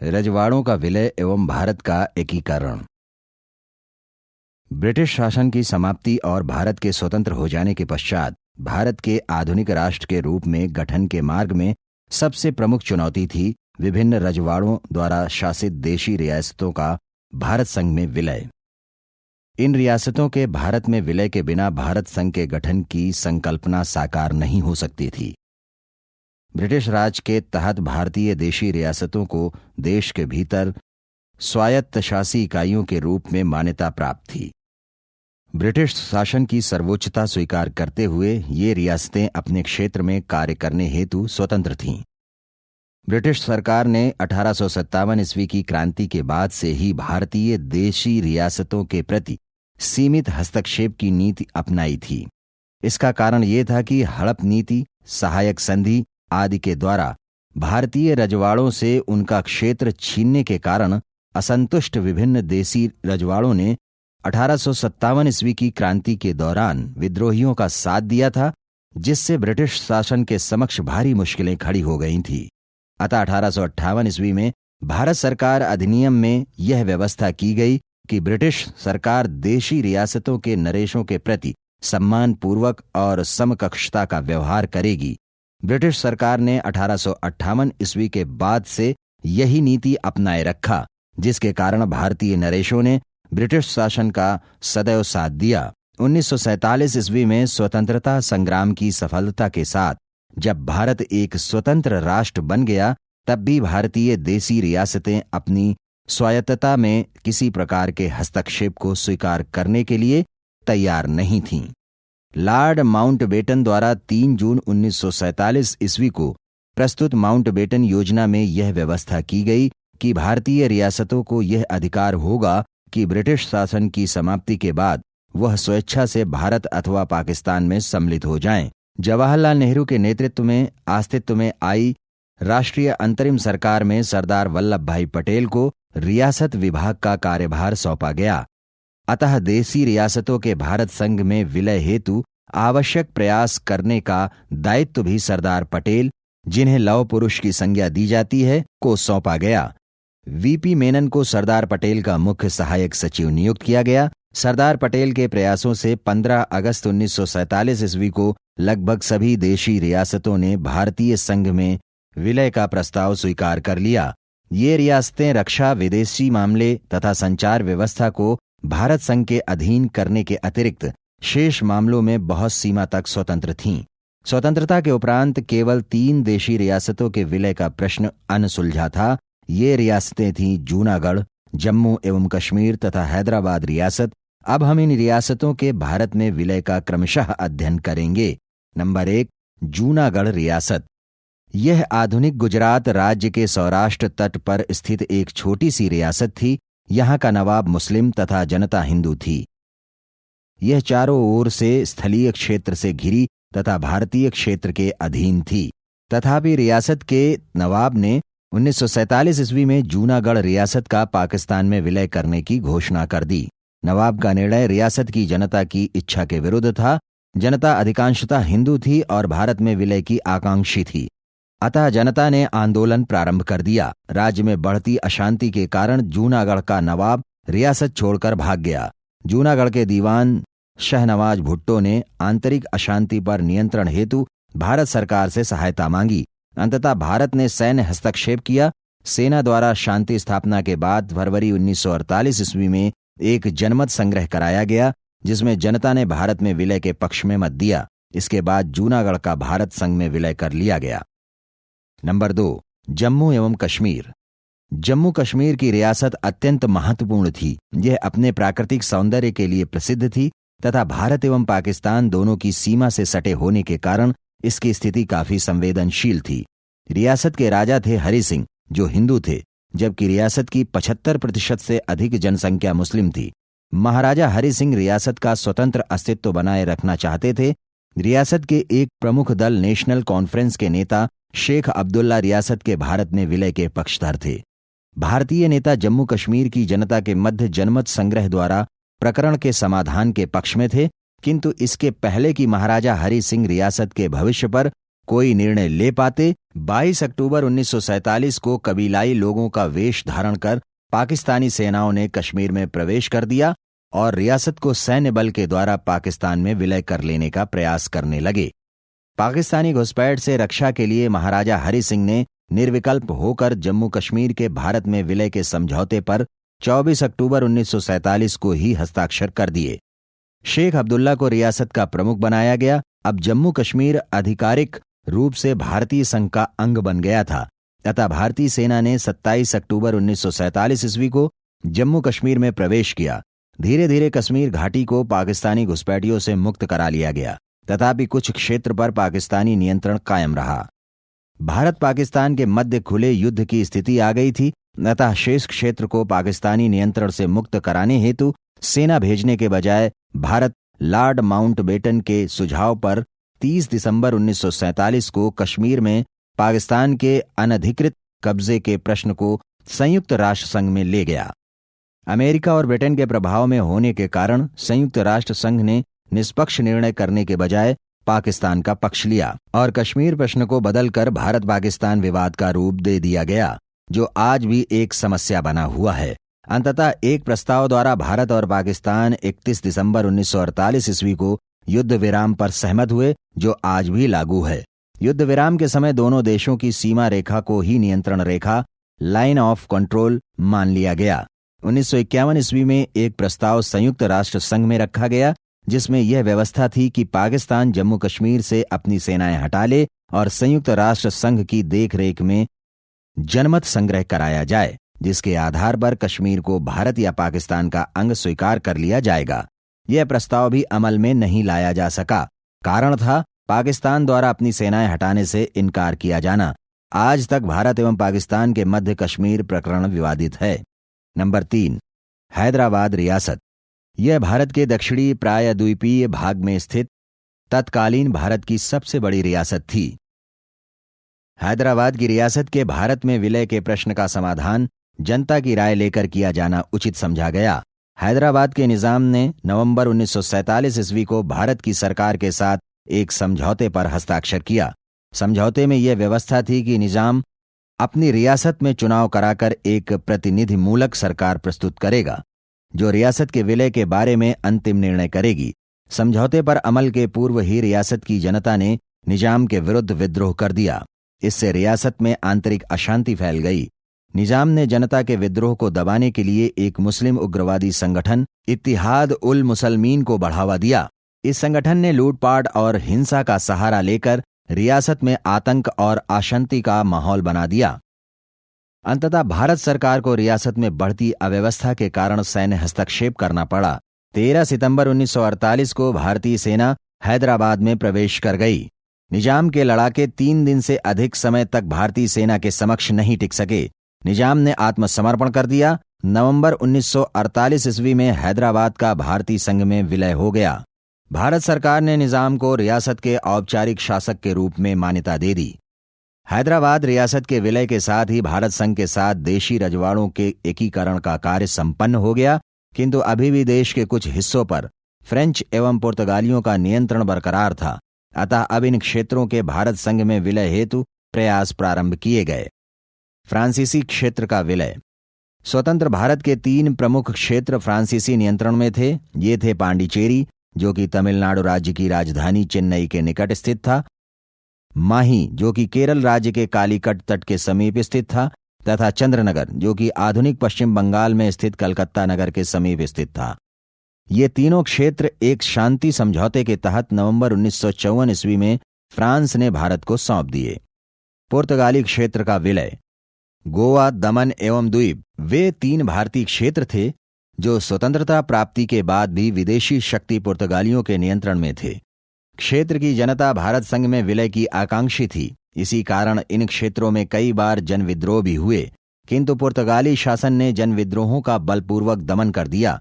रजवाड़ों का विलय एवं भारत का एकीकरण। ब्रिटिश शासन की समाप्ति और भारत के स्वतंत्र हो जाने के पश्चात भारत के आधुनिक राष्ट्र के रूप में गठन के मार्ग में सबसे प्रमुख चुनौती थी विभिन्न रजवाड़ों द्वारा शासित देशी रियासतों का भारत संघ में विलय। इन रियासतों के भारत में विलय के बिना भारत संघ के गठन की संकल्पना साकार नहीं हो सकती थी। ब्रिटिश राज के तहत भारतीय देशी रियासतों को देश के भीतर स्वायत्त शासी इकाइयों के रूप में मान्यता प्राप्त थी। ब्रिटिश शासन की सर्वोच्चता स्वीकार करते हुए ये रियासतें अपने क्षेत्र में कार्य करने हेतु स्वतंत्र थीं। ब्रिटिश सरकार ने 1857 ईस्वी की क्रांति के बाद से ही भारतीय देशी रियासतों के प्रति सीमित हस्तक्षेप की नीति अपनाई थी। इसका कारण ये था कि हड़प नीति, सहायक संधि आदि के द्वारा भारतीय रजवाड़ों से उनका क्षेत्र छीनने के कारण असंतुष्ट विभिन्न देशी रजवाड़ों ने 1857 ईस्वी की क्रांति के दौरान विद्रोहियों का साथ दिया था, जिससे ब्रिटिश शासन के समक्ष भारी मुश्किलें खड़ी हो गई थीं। अतः 1858 ईस्वी में भारत सरकार अधिनियम में यह व्यवस्था की गई कि ब्रिटिश सरकार देशी रियासतों के नरेशों के प्रति सम्मानपूर्वक और समकक्षता का व्यवहार करेगी। ब्रिटिश सरकार ने 1858 ईस्वी के बाद से यही नीति अपनाए रखा, जिसके कारण भारतीय नरेशों ने ब्रिटिश शासन का सदैव साथ दिया। 1947 ईस्वी में स्वतंत्रता संग्राम की सफलता के साथ जब भारत एक स्वतंत्र राष्ट्र बन गया, तब भी भारतीय देशी रियासतें अपनी स्वायत्तता में किसी प्रकार के हस्तक्षेप को स्वीकार करने के लिए तैयार नहीं थीं। लॉर्ड माउंटबेटन द्वारा 3 जून 1947 ईस्वी को प्रस्तुत माउंटबेटन योजना में यह व्यवस्था की गई कि भारतीय रियासतों को यह अधिकार होगा कि ब्रिटिश शासन की समाप्ति के बाद वह स्वेच्छा से भारत अथवा पाकिस्तान में सम्मिलित हो जाएं। जवाहरलाल नेहरू के नेतृत्व में अस्तित्व में आई राष्ट्रीय अंतरिम सरकार में सरदार वल्लभ भाई पटेल को रियासत विभाग का कार्यभार सौंपा गया। अतः देशी रियासतों के भारत संघ में विलय हेतु आवश्यक प्रयास करने का दायित्व भी सरदार पटेल, जिन्हें लौह पुरुष की संज्ञा दी जाती है, को सौंपा गया। वीपी मेनन को सरदार पटेल का मुख्य सहायक सचिव नियुक्त किया गया। सरदार पटेल के प्रयासों से 15 अगस्त 1947 ईस्वी को लगभग सभी देशी रियासतों ने भारतीय संघ में विलय का प्रस्ताव स्वीकार कर लिया। ये रियासतें रक्षा, विदेशी मामले तथा संचार व्यवस्था को भारत संघ के अधीन करने के अतिरिक्त शेष मामलों में बहुत सीमा तक स्वतंत्र थीं। स्वतंत्रता के उपरांत केवल 3 देशी रियासतों के विलय का प्रश्न अनसुलझा था। ये रियासतें थीं जूनागढ़, जम्मू एवं कश्मीर तथा हैदराबाद रियासत। अब हम इन रियासतों के भारत में विलय का क्रमशः अध्ययन करेंगे। नंबर 1, जूनागढ़ रियासत। यह आधुनिक गुजरात राज्य के सौराष्ट्र तट पर स्थित एक छोटी सी रियासत थी। यहाँ का नवाब मुस्लिम तथा जनता हिंदू थी। यह चारों ओर से स्थलीय क्षेत्र से घिरी तथा भारतीय क्षेत्र के अधीन थी। तथापि रियासत के नवाब ने 1947 ईस्वी में जूनागढ़ रियासत का पाकिस्तान में विलय करने की घोषणा कर दी। नवाब का निर्णय रियासत की जनता की इच्छा के विरुद्ध था। जनता अधिकांशतः हिंदू थी और भारत में विलय की आकांक्षी थी। अतः जनता ने आंदोलन प्रारंभ कर दिया। राज्य में बढ़ती अशांति के कारण जूनागढ़ का नवाब रियासत छोड़कर भाग गया। जूनागढ़ के दीवान शहनवाज भुट्टो ने आंतरिक अशांति पर नियंत्रण हेतु भारत सरकार से सहायता मांगी। अंततः भारत ने सैन्य हस्तक्षेप किया। सेना द्वारा शांति स्थापना के बाद फरवरी 1948 ईस्वी में एक जनमत संग्रह कराया गया, जिसमें जनता ने भारत में विलय के पक्ष में मत दिया। इसके बाद जूनागढ़ का भारत संघ में विलय कर लिया गया। नंबर 2, जम्मू एवं कश्मीर। जम्मू कश्मीर की रियासत अत्यंत महत्वपूर्ण थी। यह अपने प्राकृतिक सौंदर्य के लिए प्रसिद्ध थी तथा भारत एवं पाकिस्तान दोनों की सीमा से सटे होने के कारण इसकी स्थिति काफी संवेदनशील थी। रियासत के राजा थे हरि सिंह, जो हिंदू थे, जबकि रियासत की 75% से अधिक जनसंख्या मुस्लिम थी। महाराजा हरि सिंह रियासत का स्वतंत्र अस्तित्व बनाए रखना चाहते थे। रियासत के एक प्रमुख दल नेशनल कॉन्फ्रेंस के नेता शेख अब्दुल्ला रियासत के भारत में विलय के पक्षधर थे। भारतीय नेता जम्मू कश्मीर की जनता के मध्य जनमत संग्रह द्वारा प्रकरण के समाधान के पक्ष में थे, किंतु इसके पहले कि महाराजा हरि सिंह रियासत के भविष्य पर कोई निर्णय ले पाते। 22 अक्टूबर 1947 को कबीलाई लोगों का वेश धारण कर पाकिस्तानी सेनाओं ने कश्मीर में प्रवेश कर दिया और रियासत को सैन्य बल के द्वारा पाकिस्तान में विलय कर लेने का प्रयास करने लगे। पाकिस्तानी घुसपैठ से रक्षा के लिए महाराजा हरि सिंह ने निर्विकल्प होकर जम्मू कश्मीर के भारत में विलय के समझौते पर 24 अक्टूबर 1947 को ही हस्ताक्षर कर दिए। शेख अब्दुल्ला को रियासत का प्रमुख बनाया गया। अब जम्मू कश्मीर आधिकारिक रूप से भारतीय संघ का अंग बन गया था। अतः भारतीय सेना ने 27 अक्टूबर 1947 ईस्वी को जम्मू कश्मीर में प्रवेश किया। धीरे धीरे कश्मीर घाटी को पाकिस्तानी घुसपैठियों से मुक्त करा लिया गया, तथापि कुछ क्षेत्र पर पाकिस्तानी नियंत्रण कायम रहा। भारत पाकिस्तान के मध्य खुले युद्ध की स्थिति आ गई थी, अतः शेष क्षेत्र को पाकिस्तानी नियंत्रण से मुक्त कराने हेतु सेना भेजने के बजाय भारत लॉर्ड माउंटबेटन के सुझाव पर 30 दिसंबर 1947 को कश्मीर में पाकिस्तान के अनधिकृत कब्जे के प्रश्न को संयुक्त राष्ट्र संघ में ले गया। अमेरिका और ब्रिटेन के प्रभाव में होने के कारण संयुक्त राष्ट्र संघ ने निष्पक्ष निर्णय करने के बजाय पाकिस्तान का पक्ष लिया और कश्मीर प्रश्न को बदलकर भारत पाकिस्तान विवाद का रूप दे दिया गया, जो आज भी एक समस्या बना हुआ है। अंततः एक प्रस्ताव द्वारा भारत और पाकिस्तान 31 दिसंबर 1948 ईस्वी को युद्ध विराम पर सहमत हुए, जो आज भी लागू है। युद्ध विराम के समय दोनों देशों की सीमा रेखा को ही नियंत्रण रेखा, लाइन ऑफ कंट्रोल, मान लिया गया। 1951 ईस्वी में एक प्रस्ताव संयुक्त राष्ट्र संघ में रखा गया, जिसमें यह व्यवस्था थी कि पाकिस्तान जम्मू कश्मीर से अपनी सेनाएं हटा ले और संयुक्त राष्ट्र संघ की देखरेख में जनमत संग्रह कराया जाए, जिसके आधार पर कश्मीर को भारत या पाकिस्तान का अंग स्वीकार कर लिया जाएगा। यह प्रस्ताव भी अमल में नहीं लाया जा सका। कारण था पाकिस्तान द्वारा अपनी सेनाएं हटाने से इनकार किया जाना। आज तक भारत एवं पाकिस्तान के मध्य कश्मीर प्रकरण विवादित है। नंबर 3, हैदराबाद रियासत। यह भारत के दक्षिणी प्रायद्वीपीय भाग में स्थित तत्कालीन भारत की सबसे बड़ी रियासत थी। हैदराबाद की रियासत के भारत में विलय के प्रश्न का समाधान जनता की राय लेकर किया जाना उचित समझा गया। हैदराबाद के निजाम ने नवंबर 1947 ईस्वी को भारत की सरकार के साथ एक समझौते पर हस्ताक्षर किया। समझौते में यह व्यवस्था थी कि निजाम अपनी रियासत में चुनाव कराकर एक प्रतिनिधिमूलक सरकार प्रस्तुत करेगा, जो रियासत के विलय के बारे में अंतिम निर्णय करेगी। समझौते पर अमल के पूर्व ही रियासत की जनता ने निजाम के विरुद्ध विद्रोह कर दिया। इससे रियासत में आंतरिक अशांति फैल गई। निजाम ने जनता के विद्रोह को दबाने के लिए एक मुस्लिम उग्रवादी संगठन इत्तिहाद उल मुसलमीन को बढ़ावा दिया। इस संगठन ने लूटपाट और हिंसा का सहारा लेकर रियासत में आतंक और अशांति का माहौल बना दिया। अंततः भारत सरकार को रियासत में बढ़ती अव्यवस्था के कारण सैन्य हस्तक्षेप करना पड़ा। 13 सितंबर 1948 को भारतीय सेना हैदराबाद में प्रवेश कर गई। निजाम के लड़ाके 3 दिन से अधिक समय तक भारतीय सेना के समक्ष नहीं टिक सके। निजाम ने आत्मसमर्पण कर दिया। नवंबर 1948 ईस्वी में हैदराबाद का भारतीय संघ में विलय हो गया। भारत सरकार ने निजाम को रियासत के औपचारिक शासक के रूप में मान्यता दे दी। हैदराबाद रियासत के विलय के साथ ही भारत संघ के साथ देशी रजवाड़ों के एकीकरण का कार्य संपन्न हो गया, किंतु अभी भी देश के कुछ हिस्सों पर फ्रेंच एवं पुर्तगालियों का नियंत्रण बरकरार था। अतः अब इन क्षेत्रों के भारत संघ में विलय हेतु प्रयास प्रारंभ किए गए। फ्रांसीसी क्षेत्र का विलय। स्वतंत्र भारत के 3 प्रमुख क्षेत्र फ्रांसीसी नियंत्रण में थे। ये थे पांडिचेरी, जो कि तमिलनाडु राज्य की राजधानी चेन्नई के निकट स्थित था, माही, जो कि केरल राज्य के कालीकट तट के समीप स्थित था, तथा चंद्रनगर, जो कि आधुनिक पश्चिम बंगाल में स्थित कलकत्ता नगर के समीप स्थित था। ये तीनों क्षेत्र एक शांति समझौते के तहत नवंबर 1954 ईस्वी में फ्रांस ने भारत को सौंप दिए। पुर्तगाली क्षेत्र का विलय। गोवा, दमन एवं द्वीप वे 3 भारतीय क्षेत्र थे जो स्वतंत्रता प्राप्ति के बाद भी विदेशी शक्ति पुर्तगालियों के नियंत्रण में थे। क्षेत्र की जनता भारत संघ में विलय की आकांक्षी थी। इसी कारण इन क्षेत्रों में कई बार जनविद्रोह भी हुए, किंतु पुर्तगाली शासन ने जनविद्रोहों का बलपूर्वक दमन कर दिया।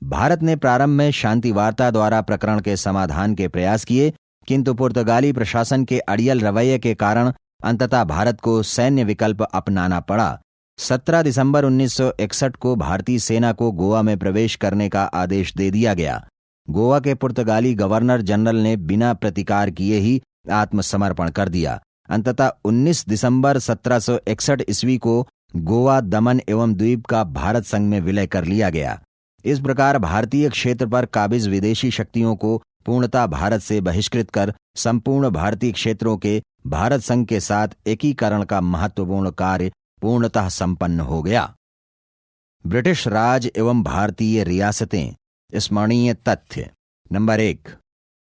भारत ने प्रारंभ में शांति वार्ता द्वारा प्रकरण के समाधान के प्रयास किए, किंतु पुर्तगाली प्रशासन के अड़ियल रवैये के कारण अंततः भारत को सैन्य विकल्प अपनाना पड़ा। 17 दिसंबर 1961 को भारतीय सेना को गोवा में प्रवेश करने का आदेश दे दिया गया। गोवा के पुर्तगाली गवर्नर जनरल ने बिना प्रतिकार किए ही आत्मसमर्पण कर दिया। अंततः 19 दिसंबर 1761 ईस्वी को गोवा, दमन एवं द्वीप का भारत संघ में विलय कर लिया गया। इस प्रकार भारतीय क्षेत्र पर काबिज विदेशी शक्तियों को पूर्णतः भारत से बहिष्कृत कर संपूर्ण भारतीय क्षेत्रों के भारत संघ के साथ एकीकरण का महत्वपूर्ण कार्य पूर्णतः संपन्न हो गया। ब्रिटिश राज एवं भारतीय रियासतें। स्मरणीय तथ्य। नंबर 1,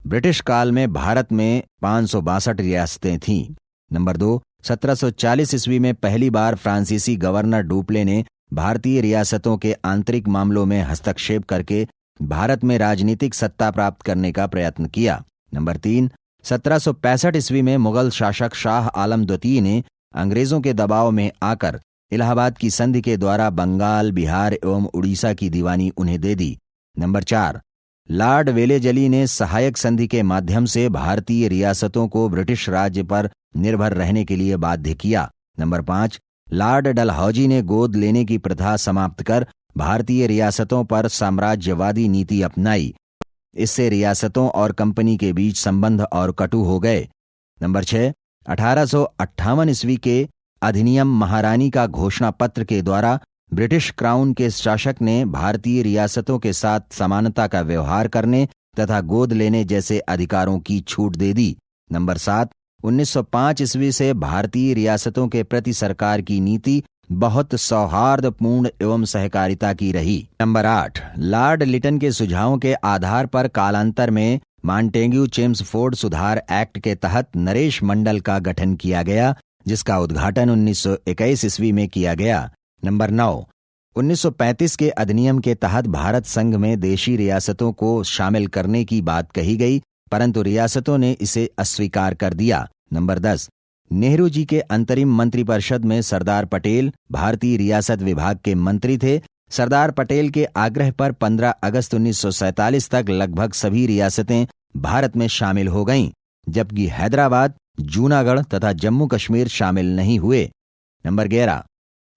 ब्रिटिश काल में भारत में 562 रियासतें थीं। नंबर 2, 1740 ईस्वी में पहली बार फ्रांसीसी गवर्नर डुप्ले ने भारतीय रियासतों के आंतरिक मामलों में हस्तक्षेप करके भारत में राजनीतिक सत्ता प्राप्त करने का प्रयत्न किया। नंबर 3, 1765 ईस्वी में मुगल शासक शाह आलम द्वितीय ने अंग्रेजों के दबाव में आकर इलाहाबाद की संधि के द्वारा बंगाल, बिहार एवं उड़ीसा की दीवानी उन्हें दे दी। नंबर 4, लॉर्ड वेलेजली ने सहायक संधि के माध्यम से भारतीय रियासतों को ब्रिटिश राज्य पर निर्भर रहने के लिए बाध्य किया। नंबर 5, लॉर्ड डलहौजी ने गोद लेने की प्रथा समाप्त कर भारतीय रियासतों पर साम्राज्यवादी नीति अपनाई। इससे रियासतों और कंपनी के बीच संबंध और कटु हो गए। नंबर 6, 1858 ईस्वी के अधिनियम महारानी का घोषणा पत्र के द्वारा ब्रिटिश क्राउन के शासक ने भारतीय रियासतों के साथ समानता का व्यवहार करने तथा गोद लेने जैसे अधिकारों की छूट दे दी। नंबर 7, 1905 ईस्वी से भारतीय रियासतों के प्रति सरकार की नीति बहुत सौहार्दपूर्ण एवं सहकारिता की रही। नंबर 8, लॉर्ड लिटन के सुझावों के आधार पर कालांतर में मॉन्टेग्यू चेम्सफोर्ड सुधार एक्ट के तहत नरेश मंडल का गठन किया गया, जिसका उद्घाटन 1921 ईस्वी में किया गया। नंबर 9, 1935 के अधिनियम के तहत भारत संघ में देशी रियासतों को शामिल करने की बात कही गई, परंतु रियासतों ने इसे अस्वीकार कर दिया। नंबर 10, नेहरू जी के अंतरिम मंत्रिपरिषद में सरदार पटेल भारतीय रियासत विभाग के मंत्री थे। सरदार पटेल के आग्रह पर 15 अगस्त 1947 तक लगभग सभी रियासतें भारत में शामिल हो गईं, जबकि हैदराबाद, जूनागढ़ तथा जम्मू कश्मीर शामिल नहीं हुए। नंबर 11,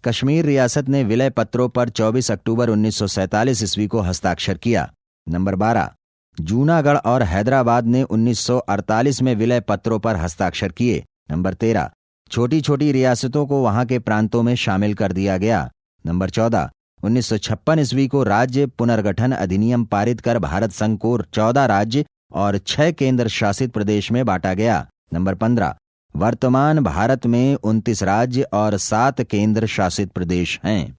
कश्मीर रियासत ने विलय पत्रों पर 24 अक्टूबर 1947 ईस्वी को हस्ताक्षर किया। नंबर 12, जूनागढ़ और हैदराबाद ने 1948 में विलय पत्रों पर हस्ताक्षर किए। नंबर 13, छोटी छोटी रियासतों को वहां के प्रांतों में शामिल कर दिया गया। नंबर 14, 1956 ईस्वी को राज्य पुनर्गठन अधिनियम पारित कर भारत संघ को 14 राज्य और 6 केंद्र शासित प्रदेश में बांटा गया। नंबर 15, वर्तमान भारत में 29 राज्य और 7 केंद्र शासित प्रदेश हैं।